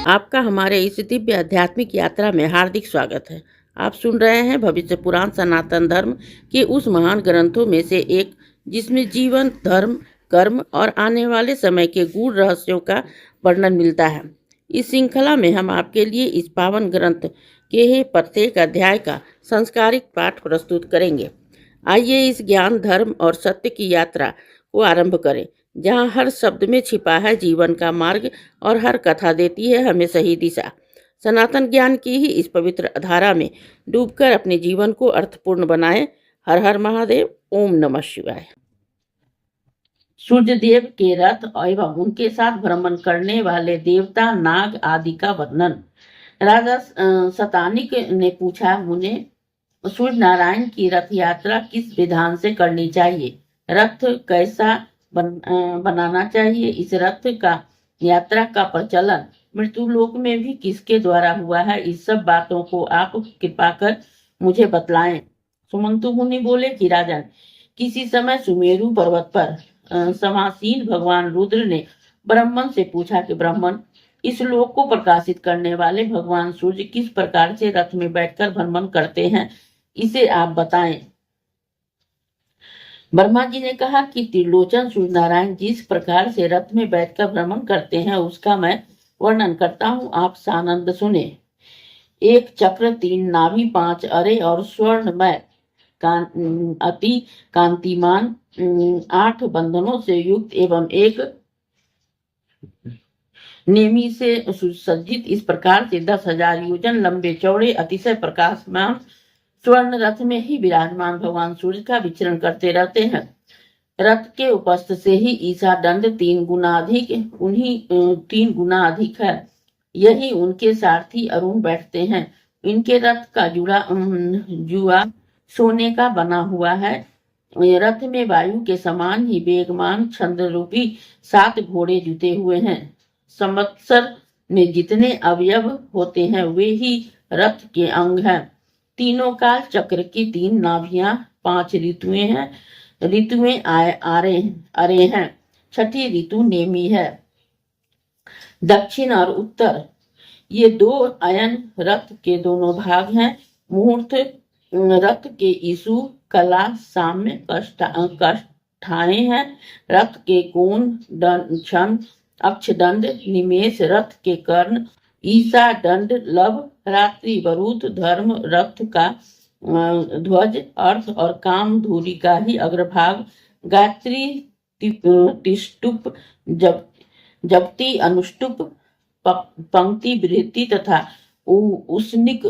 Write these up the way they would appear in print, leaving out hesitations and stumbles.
आपका हमारे इस दिव्य आध्यात्मिक यात्रा में हार्दिक स्वागत है। आप सुन रहे हैं भविष्य पुराण सनातन धर्म के उस महान ग्रंथों में से एक, जिसमें जीवन, धर्म, कर्म और आने वाले समय के गूढ़ रहस्यों का वर्णन मिलता है। इस श्रृंखला में हम आपके लिए इस पावन ग्रंथ के प्रत्येक अध्याय का संस्कारिक पाठ प्रस्तुत करेंगे। आइए इस ज्ञान, धर्म और सत्य की यात्रा को आरंभ करें, जहाँ हर शब्द में छिपा है जीवन का मार्ग और हर कथा देती है हमें सही दिशा। सनातन ज्ञान की ही इस पवित्र धारा में डूबकर अपने जीवन को अर्थपूर्ण बनाएं। हर हर महादेव। ओम नमः शिवाय। सूर्यदेव के रथ एवं उनके साथ भ्रमण करने वाले देवता नाग आदि का वर्णन। राजा शतानिक ने पूछा, मुने, सूर्य नारायण की रथ यात्रा किस विधान से करनी चाहिए? रथ कैसा बनाना चाहिए? इस रथ का यात्रा का प्रचलन मृत्यु लोक में भी किसके द्वारा हुआ है? इस सब बातों को आप कृपा कर मुझे बतलाएं। सुमंतु मुनि बोले कि राजन, किसी समय सुमेरु पर्वत पर समासीन भगवान रुद्र ने ब्राह्मण से पूछा कि ब्राह्मण, इस लोक को प्रकाशित करने वाले भगवान सूर्य किस प्रकार से रथ में बैठकर भ्रमण करते हैं, इसे आप बताएं। ब्रह्मा जी ने कहा कि त्रिलोचन सूर्य नारायण जिस प्रकार से रथ में बैठकर भ्रमण करते हैं उसका मैं वर्णन करता हूँ, आप सानंद सुने। एक चक्र, 3 नाभि, 5 अरे और स्वर्णमय अति कांतिमान 8 बंधनों से युक्त एवं एक नेमी से सुसज्जित, इस प्रकार से 10,000 योजन लंबे चौड़े अतिशय प्रकाशमान स्वर्ण रथ में ही विराजमान भगवान सूर्य का विचरण करते रहते हैं। रथ के उपस्थ से ही ईसा दंड 3 गुना अधिक है। यही उनके सारथी अरुण बैठते हैं। इनके रथ का जुआ सोने का बना हुआ है। रथ में वायु के समान ही वेगमान छंद रूपी 7 घोड़े जुते हुए हैं। संवत्सर में जितने अवयव होते हैं वे ही रथ के अंग हैं। तीनों काल चक्र की 3 नाभियां, 5 ऋतुएं अरे हैं। छठी ऋतु नेमी है। दक्षिण और उत्तर ये 2 अयन रथ के दोनों भाग हैं। मुहूर्त रथ के ईसु, कला, साम्य, कष्ठाएं हैं। रथ के कोण, क्षण, अक्षदंड, निमेष, रथ के कर्ण, ईसा, दंड, लभ, रात्रि, वरुथ, धर्म, रथ का ध्वज, अर्थ और काम धूरी का ही अग्रभाग, गायत्री, तिष्टुप, जपती, अनुष्टुप, पंक्ति, वृत्ति तथा उसनिक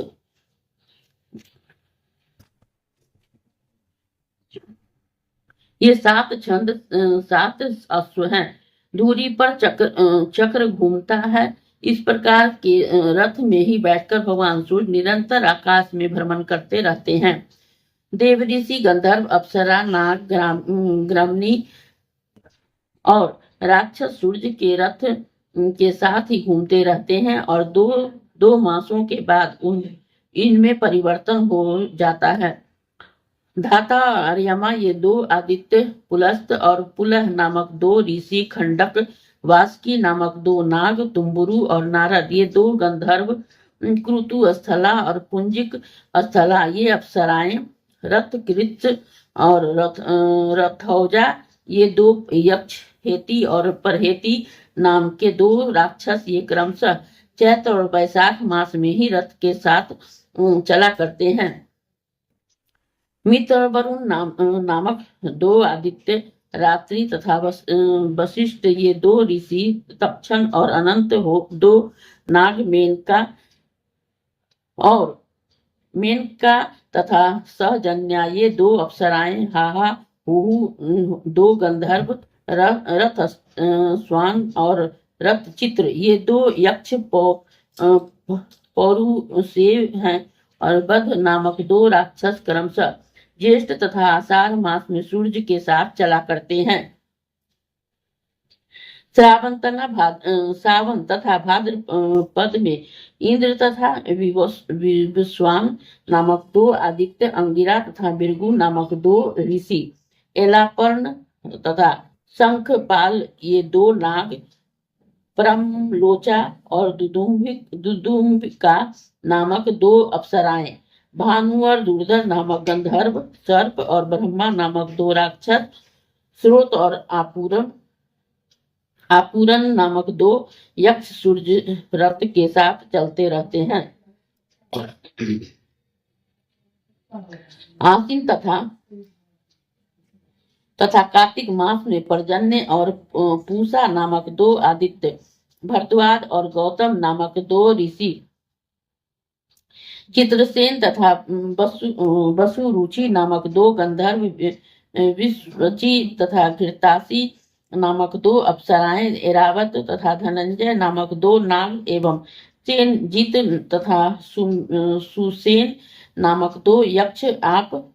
ये 7 छंद 7 अश्व हैं। धूरी पर चक्र घूमता है। इस प्रकार के रथ में ही बैठकर भगवान सूर्य निरंतर आकाश में भ्रमण करते रहते हैं। देव ऋषि, गंधर्व, अप्सरा, नाग, ग्रामनी और राक्षस सूर्य के रथ के साथ ही घूमते रहते हैं और दो मासों के बाद इनमें परिवर्तन हो जाता है। धाता और यमा ये 2 आदित्य, पुलस्त और पुलह नामक 2 ऋषि, खंडक, वासकी नामक 2 नाग, तुम्बुरु और नारद ये 2 गंधर्व, क्रतु स्थला और पुंजिक स्थला ये अप्सराएं, रथकृत और रथौजा ये 2 यक्ष, हेती और परहेती नाम के 2 राक्षस ये क्रमशः चैत्र और वैशाख मास में ही रथ के साथ चला करते हैं। मित्र और वरुण नामक 2 आदित्य, रात्रि तथा वशिष्ठ ये 2 ऋषि, तक्षण और अनंत हो 2 नाग, मेनका तथा सहजन्या ये 2 अप्सराएं, हाहा हुहु 2 गंधर्व, रथ स्वान और रथ चित्र ये 2 यक्ष, पौरु से हैं और बध नामक 2 राक्षस क्रमशः ज्येष्ठ तथा आषाढ़ मास में सूर्य के साथ चला करते हैं। सावन तथा भाद्रपद में इंद्र तथा विश्वान नामक 2 आदित्य, अंगिरा तथा बिरगु नामक 2 ऋषि, एलापर्ण तथा शंखपाल ये 2 नाग, परमलोचा और दुदुम्बिका नामक 2 अप्सराएं, भानु और दुर्धर नामक गंधर्व सर्प और ब्रह्मा नामक 2 राक्षस, स्रोत और आपूरन नामक 2 यक्ष सूर्य रथ के साथ चलते रहते हैं। आसीन तथा कार्तिक मास में पर्जन्य और पूषा नामक 2 आदित्य, भरद्वाज और गौतम नामक 2 ऋषि, चित्रसेन तथा वसुरुचि नामक 2 गंधर्व, विश्वची तथा घृतासी नामक 2 अप्सराएं, ऐरावत तथा धनंजय नामक 2 नाग एवं सेनजीत तथा सुसेन नामक 2 यक्ष, आप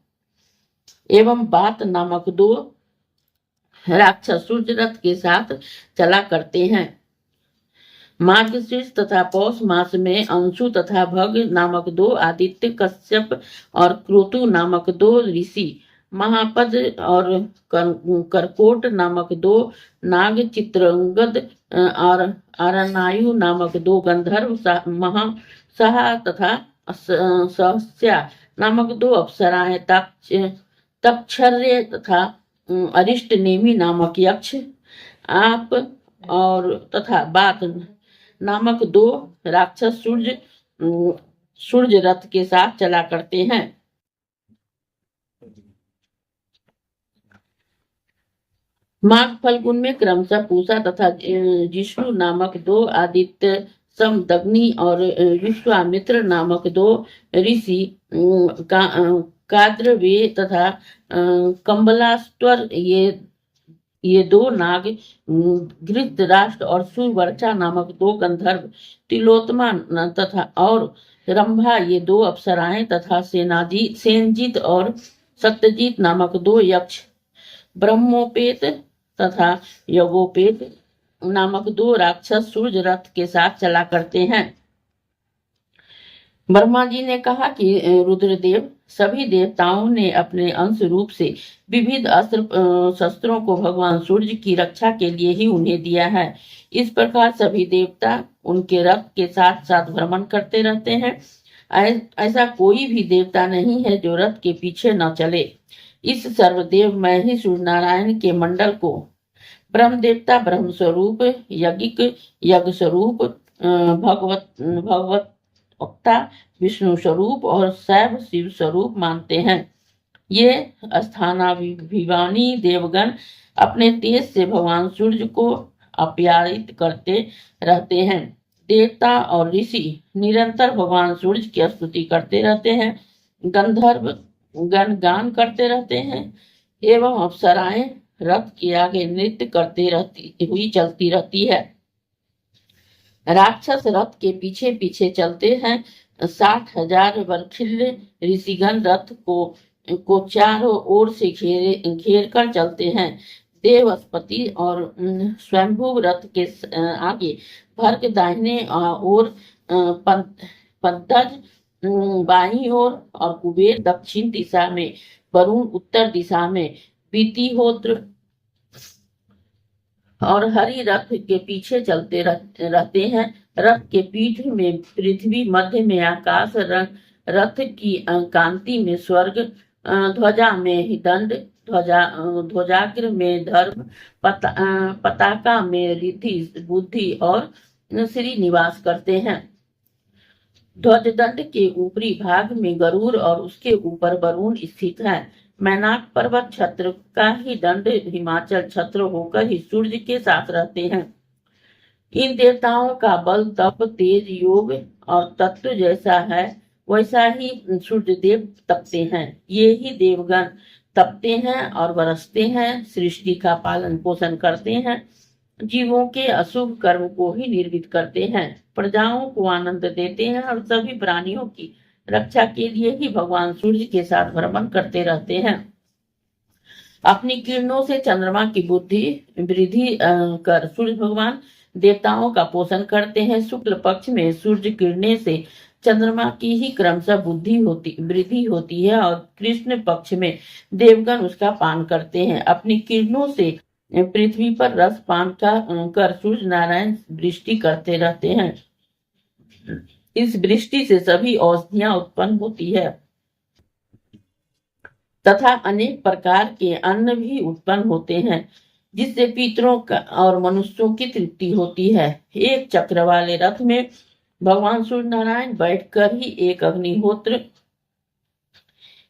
एवं बात नामक 2 राक्षस सूर्य रथ के साथ चला करते हैं। मार्गशीर्ष तथा पौष मास में अंशु तथा भग नामक 2 आदित्य, कश्यप और क्रोतु नामक 2 ऋषि, महापद और करकोट नामक 2 नाग, चित्रंगद और आरनायु नामक 2 गंधर्व, महासहा तथा सहस्या नामक 2 अप्सराएं, तक्षर्य तथा अरिष्ट नेमी नामक यक्ष, आप और तथा बात नामक 2 राक्षस सूर्य रथ के साथ चला करते हैं। माघ फल्गुन में क्रमशः पूषा तथा जिष्णु नामक 2 आदित्य, समदग्नि और विश्वामित्र नामक 2 ऋषि, काद्रवे तथा कंबलास्वर ये 2 नाग, धृतराष्ट्र और सुवर्चा नामक 2 गंधर्व, तिलोत्तमा तथा और रंभा ये 2 अप्सराएं तथा सेनजीत और सत्यजीत नामक 2 यक्ष, ब्रह्मोपेत तथा यज्ञोपेत नामक 2 राक्षस सूर्य रथ के साथ चला करते हैं। ब्रह्मा जी ने कहा कि रुद्रदेव, सभी देवताओं ने अपने अंश रूप से विविध अस्त्र शस्त्रों को भगवान सूर्य की रक्षा के लिए ही उन्हें दिया है। इस प्रकार सभी देवता उनके रथ के साथ साथ भ्रमण करते रहते हैं। ऐसा कोई भी देवता नहीं है जो रथ के पीछे न चले। इस सर्वदेव मैं ही सूर्य नारायण के मंडल को ब्रह्म देवता ब्रह्म स्वरूप, यज्ञिक यज्ञ स्वरूप, भगवत्ता विष्णु स्वरूप और शैव शिव स्वरूप मानते हैं। ये स्थानाभिमानी देवगण अपने तेज से भगवान सूर्य को अप्यायित करते रहते हैं। देवता और ऋषि निरंतर भगवान सूर्य की स्तुति करते रहते हैं। गंधर्व गण गान करते रहते हैं एवं अप्सराएं रथ के आगे नृत्य करते हुई चलती रहती है। राक्षस रथ के पीछे पीछे चलते हैं। 60,000 बर्फीले ऋषिगण रथ को चारों ओर से घेर कर चलते हैं। देवस्पति और स्वयंभू रथ के आगे भर्ग दाहिने ओर, पंकज बाईं ओर और कुबेर दक्षिण दिशा में, वरुण उत्तर दिशा में, वितिहोत्र और हरि रथ के पीछे चलते रहते हैं। रथ के पीठ में पृथ्वी, मध्य में आकाश, रथ की कांति में स्वर्ग, ध्वजा में दंड, ध्वजाग्र में धर्म, पताका में रिद्धि बुद्धि और श्री निवास करते हैं। ध्वजदंड के ऊपरी भाग में गरुड़ और उसके ऊपर वरुण स्थित है। मैनाक पर्वत छत्र का ही दंड हिमाचल छत्र होकर ही सूर्य के साथ रहते हैं। इन देवताओं का बल, तप, तेज, योग और तत्व जैसा है वैसा ही सूर्य देव तपते हैं। ये ही देवगण तपते हैं और बरसते हैं, सृष्टि का पालन पोषण करते हैं, जीवों के अशुभ कर्म को ही निर्मित करते हैं, प्रजाओं को आनंद देते हैं और सभी प्राणियों की रक्षा के लिए ही भगवान सूर्य के साथ भ्रमण करते रहते हैं। अपनी किरणों से चंद्रमा की बुद्धि वृद्धि कर सूर्य भगवान देवताओं का पोषण करते हैं। शुक्ल पक्ष में सूर्य किरणें से चंद्रमा की ही क्रमशः वृद्धि होती है और कृष्ण पक्ष में देवगण उसका पान करते हैं। अपनी किरणों से पृथ्वी पर रस पान कर सूर्य नारायण वृष्टि करते रहते हैं। इस वृष्टि से सभी औषधियां उत्पन्न होती है तथा अनेक प्रकार के अन्न भी उत्पन्न होते हैं, जिससे पितरों का और मनुष्यों की तृप्ति होती है। एक चक्र वाले रथ में भगवान सूर्य नारायण बैठकर ही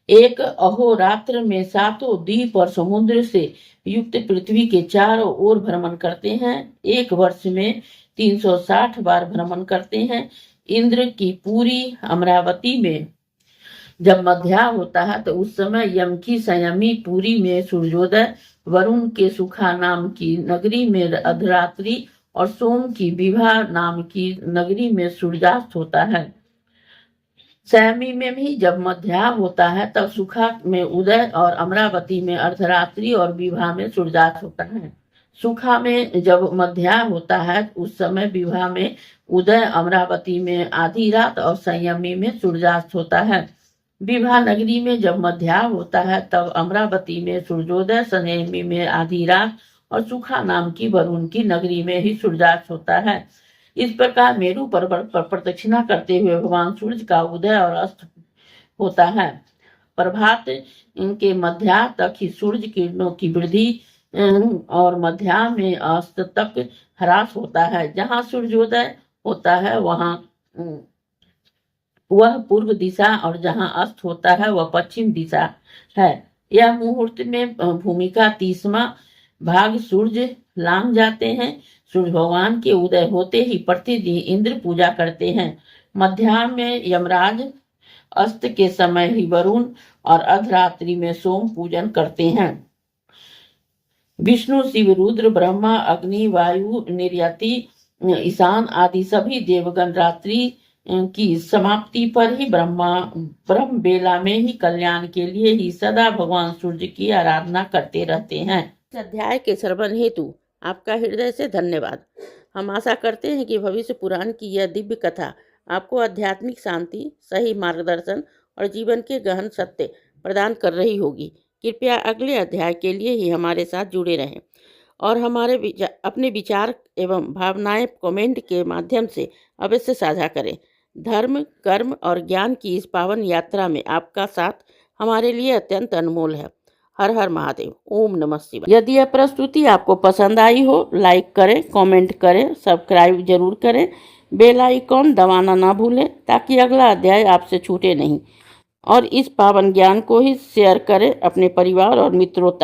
एक अहोरात्र में 7 द्वीप और समुद्र से युक्त पृथ्वी के चारों ओर भ्रमण करते हैं। एक वर्ष में 360 बार भ्रमण करते हैं। इंद्र की पूरी अमरावती में जब मध्याह होता है तो उस समय यम की संयमी पुरी में सूर्योदय, वरुण के सुखा नाम की नगरी में अर्धरात्रि और सोम की विभा नाम की नगरी में सूर्यास्त होता है। संयमी में भी जब मध्याह होता है तब सुखा में उदय और अमरावती में अर्धरात्रि और विभा में सूर्यास्त होता है। सुखा में जब मध्याह होता है उस समय विभा में उदय, अमरावती में आधी रात और संयमी में सूर्यास्त होता है। विभा नगरी में जब मध्याह होता है तब अमरावती में सूर्योदय, संयमी में आधी रात और सुखा नाम की वरुण की नगरी में ही सूर्यास्त होता है। इस प्रकार मेरु पर्वत पर प्रदक्षिणा करते हुए भगवान सूर्य का उदय और अस्त होता है। प्रभात इनके मध्याह तक ही सूर्य किरणों की वृद्धि और मध्याह में अस्त तक ह्रास होता है। जहाँ सूर्योदय होता है वह पूर्व दिशा और जहाँ अस्त होता है वह पश्चिम दिशा है। यह मुहूर्त में भूमि का 30वां भाग सूर्य लांग जाते हैं। सूर्य भगवान के उदय होते ही प्रतिदिन इंद्र पूजा करते हैं। मध्याह में यमराज, अस्त के समय ही वरुण और अर्धरात्रि में सोम पूजन करते हैं। विष्णु, शिव, रुद्र, ब्रह्मा, अग्नि, वायु, निर्यति, ईशान आदि सभी देवगण रात्रि की समाप्ति पर ही ब्रह्म बेला में ही कल्याण के लिए ही सदा भगवान सूर्य की आराधना करते रहते हैं। इस अध्याय के श्रवण हेतु आपका हृदय से धन्यवाद। हम आशा करते हैं कि भविष्य पुराण की यह दिव्य कथा आपको आध्यात्मिक शांति, सही मार्गदर्शन और जीवन के गहन सत्य प्रदान कर रही होगी। कृपया अगले अध्याय के लिए ही हमारे साथ जुड़े रहें और अपने विचार एवं भावनाएं कमेंट के माध्यम से अवश्य साझा करें। धर्म, कर्म और ज्ञान की इस पावन यात्रा में आपका साथ हमारे लिए अत्यंत अनमोल है। हर हर महादेव। ओम नमः शिवाय। यदि यह प्रस्तुति आपको पसंद आई हो, लाइक करें, कमेंट करें, सब्सक्राइब जरूर करें, बेल आइकॉन दबाना ना भूलें ताकि अगला अध्याय आपसे छूटे नहीं। और इस पावन ज्ञान को ही शेयर करें अपने परिवार और मित्रों तक।